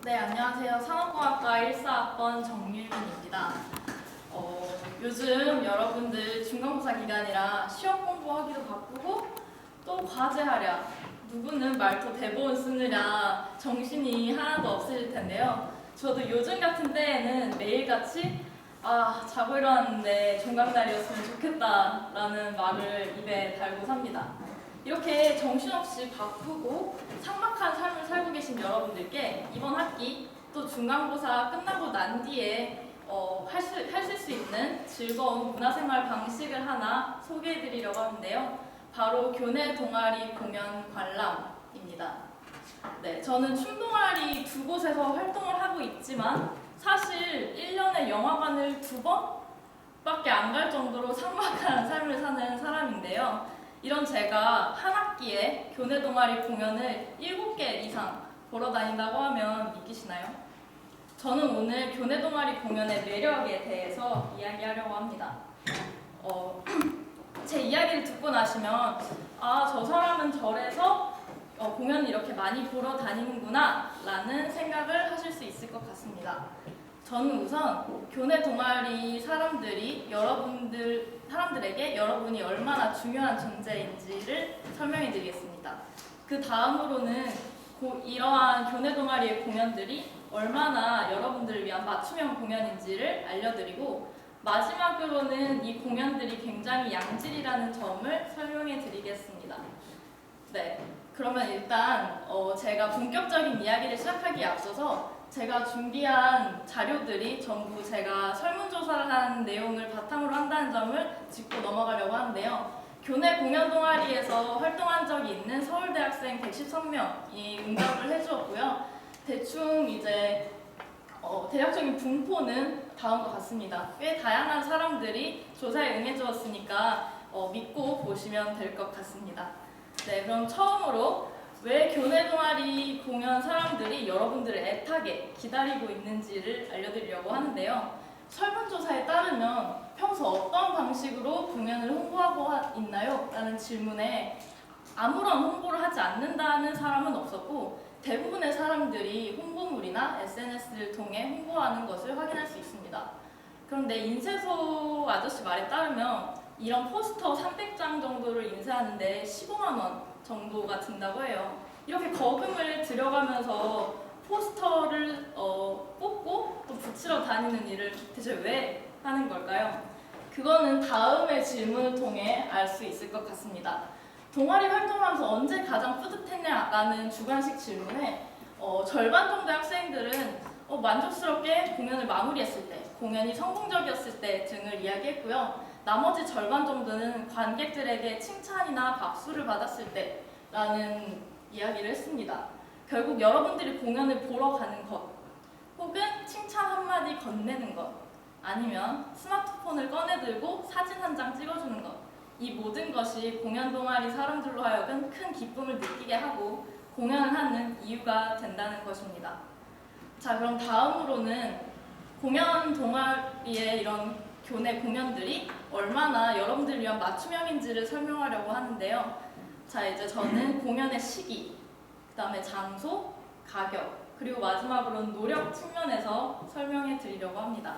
네, 안녕하세요. 산업공학과 1사학번 정유민입니다. 요즘 여러분들 중간고사 기간이라 시험 공부하기도 바쁘고 또 과제하랴, 누구는 말도 대본 쓰느라 정신이 하나도 없으실 텐데요. 저도 요즘 같은 때에는 매일같이 자고 일어났는데 종강날이었으면 좋겠다라는 말을 입에 달고 삽니다. 이렇게 정신없이 바쁘고 삭막한 삶을 살고 계신 여러분들께 이번 학기 또 중간고사 끝나고 난 뒤에 하실 수 있는 즐거운 문화생활 방식을 하나 소개해드리려고 하는데요. 바로 교내 동아리 공연 관람입니다. 네, 저는 춤동아리 두 곳에서 활동을 하고 있지만 사실 1년에 영화관을 2번밖에 안 갈 정도로 삭막한 삶을 사는 사람인데요. 이런 제가 한 학기에 교내 동아리 공연을 7개 이상 보러 다닌다고 하면 믿기시나요? 저는 오늘 교내 동아리 공연의 매력에 대해서 이야기하려고 합니다. 제 이야기를 듣고 나시면 저 사람은 저래서 공연을 이렇게 많이 보러 다니는구나 라는 생각을 하실 수 있을 것 같습니다. 저는 우선 교내 동아리 사람들에게 여러분이 얼마나 중요한 존재인지를 설명해 드리겠습니다. 그 다음으로는 이러한 교내 동아리의 공연들이 얼마나 여러분들을 위한 맞춤형 공연인지를 알려드리고 마지막으로는 이 공연들이 굉장히 양질이라는 점을 설명해 드리겠습니다. 네, 그러면 일단 제가 본격적인 이야기를 시작하기에 앞서서 제가 준비한 자료들이 전부 제가 설문조사를 한 내용을 바탕으로 한다는 점을 짚고 넘어가려고 하는데요. 교내 공연 동아리에서 활동한 적이 있는 서울대학생 113명이 응답을 해주었고요. 대충 이제 대략적인 분포는 다음과 같습니다. 꽤 다양한 사람들이 조사에 응해주었으니까 믿고 보시면 될 것 같습니다. 네, 그럼 처음으로 왜 교내 동아리 공연 사람들이 여러분들을 애타게 기다리고 있는지를 알려드리려고 하는데요. 설문조사에 따르면 평소 어떤 방식으로 공연을 홍보하고 있나요? 라는 질문에 아무런 홍보를 하지 않는다는 사람은 없었고 대부분의 사람들이 홍보물이나 SNS를 통해 홍보하는 것을 확인할 수 있습니다. 그런데 인쇄소 아저씨 말에 따르면 이런 포스터 300장 정도를 인쇄하는데 15만 원 정도가 든다고 해요. 이렇게 거금을 들여가면서 포스터를 뽑고 또 붙이러 다니는 일을 대체 왜 하는 걸까요? 그거는 다음의 질문을 통해 알 수 있을 것 같습니다. 동아리 활동하면서 언제 가장 뿌듯했냐라는 주관식 질문에 절반 정도의 학생들은 만족스럽게 공연을 마무리했을 때, 공연이 성공적이었을 때 등을 이야기했고요. 나머지 절반 정도는 관객들에게 칭찬이나 박수를 받았을 때라는 이야기를 했습니다. 결국 여러분들이 공연을 보러 가는 것, 혹은 칭찬 한마디 건네는 것, 아니면 스마트폰을 꺼내들고 사진 한 장 찍어주는 것, 이 모든 것이 공연 동아리 사람들로 하여금 큰 기쁨을 느끼게 하고 공연을 하는 이유가 된다는 것입니다. 자, 그럼 다음으로는 공연 동아리의 이런 교내 공연들이 얼마나 여러분들을 위한 맞춤형인지를 설명하려고 하는데요. 자, 이제 저는 공연의 시기, 그 다음에 장소, 가격, 그리고 마지막으로는 노력 측면에서 설명해 드리려고 합니다.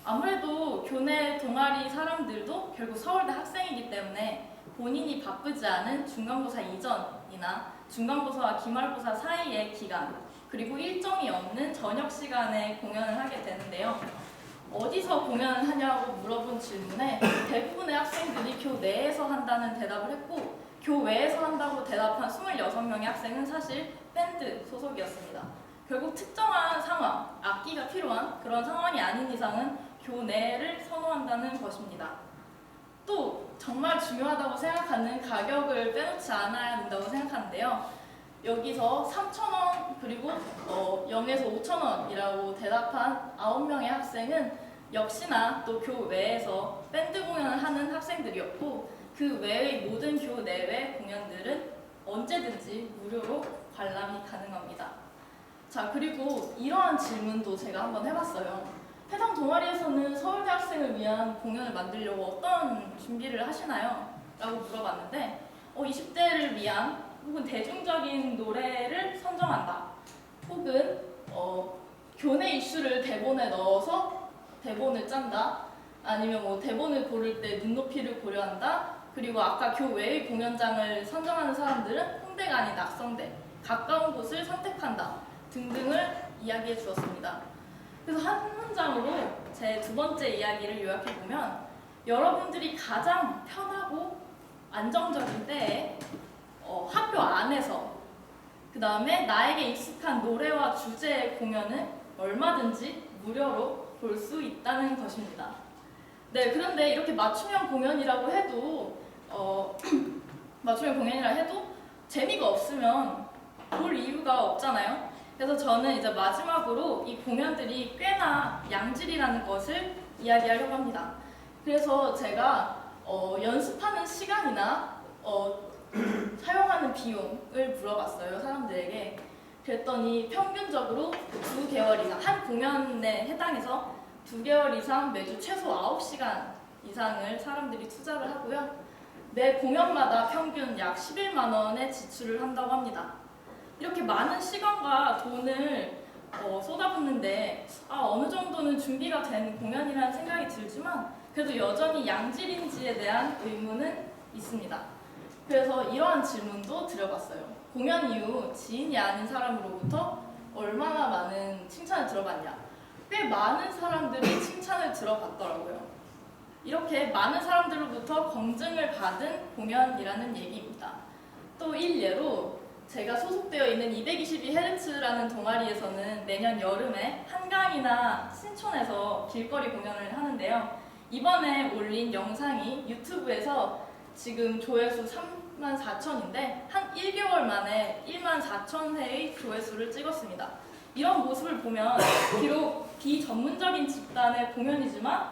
아무래도 교내 동아리 사람들도 결국 서울대 학생이기 때문에 본인이 바쁘지 않은 중간고사 이전이나 중간고사와 기말고사 사이의 기간, 그리고 일정이 없는 저녁 시간에 공연을 하게 되는데요. 어디서 공연을 하냐고 물어본 질문에 대부분의 학생들이 교내에서 한다는 대답을 했고 교외에서 한다고 대답한 26명의 학생은 사실 밴드 소속이었습니다. 결국 특정한 상황, 악기가 필요한 그런 상황이 아닌 이상은 교내를 선호한다는 것입니다. 또 정말 중요하다고 생각하는 가격을 빼놓지 않아야 된다고 생각하는데요. 여기서 3,000원 그리고 0에서 5,000원이라고 대답한 9명의 학생은 역시나 또 교외에서 밴드 공연을 하는 학생들이었고 그 외의 모든 교내외 공연들은 언제든지 무료로 관람이 가능합니다. 자, 그리고 이러한 질문도 제가 한번 해봤어요. 해당 동아리에서는 서울대 학생을 위한 공연을 만들려고 어떤 준비를 하시나요? 라고 물어봤는데 20대를 위한 혹은 대중적인 노래를 선정한다. 혹은 교내 이슈를 대본에 넣어서 대본을 짠다. 아니면 뭐 대본을 고를 때 눈높이를 고려한다. 그리고 아까 교외의 공연장을 선정하는 사람들은 홍대가 아닌 낙성대, 가까운 곳을 선택한다 등등을 이야기해 주었습니다. 그래서 한 문장으로 제 두 번째 이야기를 요약해보면, 여러분들이 가장 편하고 안정적인 때에 학교 안에서, 그 다음에 나에게 익숙한 노래와 주제의 공연을 얼마든지 무료로 볼 수 있다는 것입니다. 네, 그런데 이렇게 맞춤형 공연이라고 해도 맞춤형 공연이라 해도 재미가 없으면 볼 이유가 없잖아요. 그래서 저는 이제 마지막으로 이 공연들이 꽤나 양질이라는 것을 이야기하려고 합니다. 그래서 제가 연습하는 시간이나 사용하는 비용을 물어봤어요, 사람들에게. 그랬더니 평균적으로 2개월 이상, 한 공연에 해당해서 2개월 이상 매주 최소 9시간 이상을 사람들이 투자를 하고요. 매 공연마다 평균 약 11만 원의 지출을 한다고 합니다. 이렇게 많은 시간과 돈을 쏟아붓는데 어느 정도는 준비가 된 공연이라는 생각이 들지만, 그래도 여전히 양질인지에 대한 의문은 있습니다. 그래서 이러한 질문도 드려봤어요. 공연 이후 지인이 아닌 사람으로부터 얼마나 많은 칭찬을 들어봤냐? 꽤 많은 사람들이 칭찬을 들어봤더라고요. 이렇게 많은 사람들로부터 검증을 받은 공연이라는 얘기입니다. 또 일례로 제가 소속되어 있는 222Hz라는 동아리에서는 매년 여름에 한강이나 신촌에서 길거리 공연을 하는데요. 이번에 올린 영상이 유튜브에서 지금 조회수 34,000인데 한 1개월 만에 14,000회의 조회수를 찍었습니다. 이런 모습을 보면 비록 비전문적인 집단의 공연이지만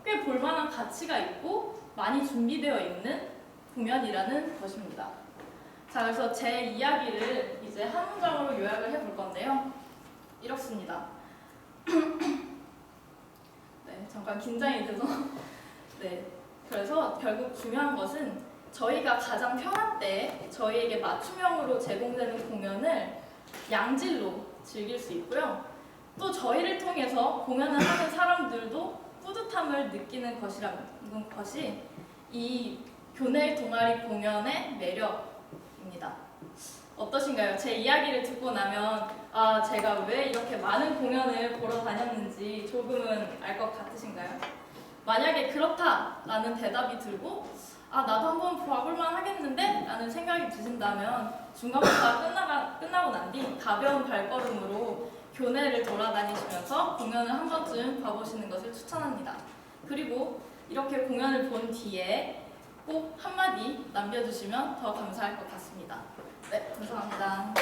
꽤 볼만한 가치가 있고 많이 준비되어 있는 공연이라는 것입니다. 자, 그래서 제 이야기를 이제 한 문장으로 요약을 해볼 건데요. 이렇습니다. 네, 잠깐 긴장이 돼서. 네, 그래서 결국 중요한 것은 저희가 가장 편한 때 저희에게 맞춤형으로 제공되는 공연을 양질로 즐길 수 있고요. 또 저희를 통해서 공연을 하는 사람들도 뿌듯함을 느끼는 것이라는 것이 이 교내 동아리 공연의 매력입니다. 어떠신가요? 제 이야기를 듣고 나면 제가 왜 이렇게 많은 공연을 보러 다녔는지 조금은 알 것 같으신가요? 만약에 그렇다라는 대답이 들고 나도 한번 봐볼만 하겠는데? 라는 생각이 드신다면 중간고사 끝나고 난 뒤 가벼운 발걸음으로 교내를 돌아다니시면서 공연을 한 번쯤 봐보시는 것을 추천합니다. 그리고 이렇게 공연을 본 뒤에 꼭 한마디 남겨주시면 더 감사할 것 같습니다. 네, 감사합니다.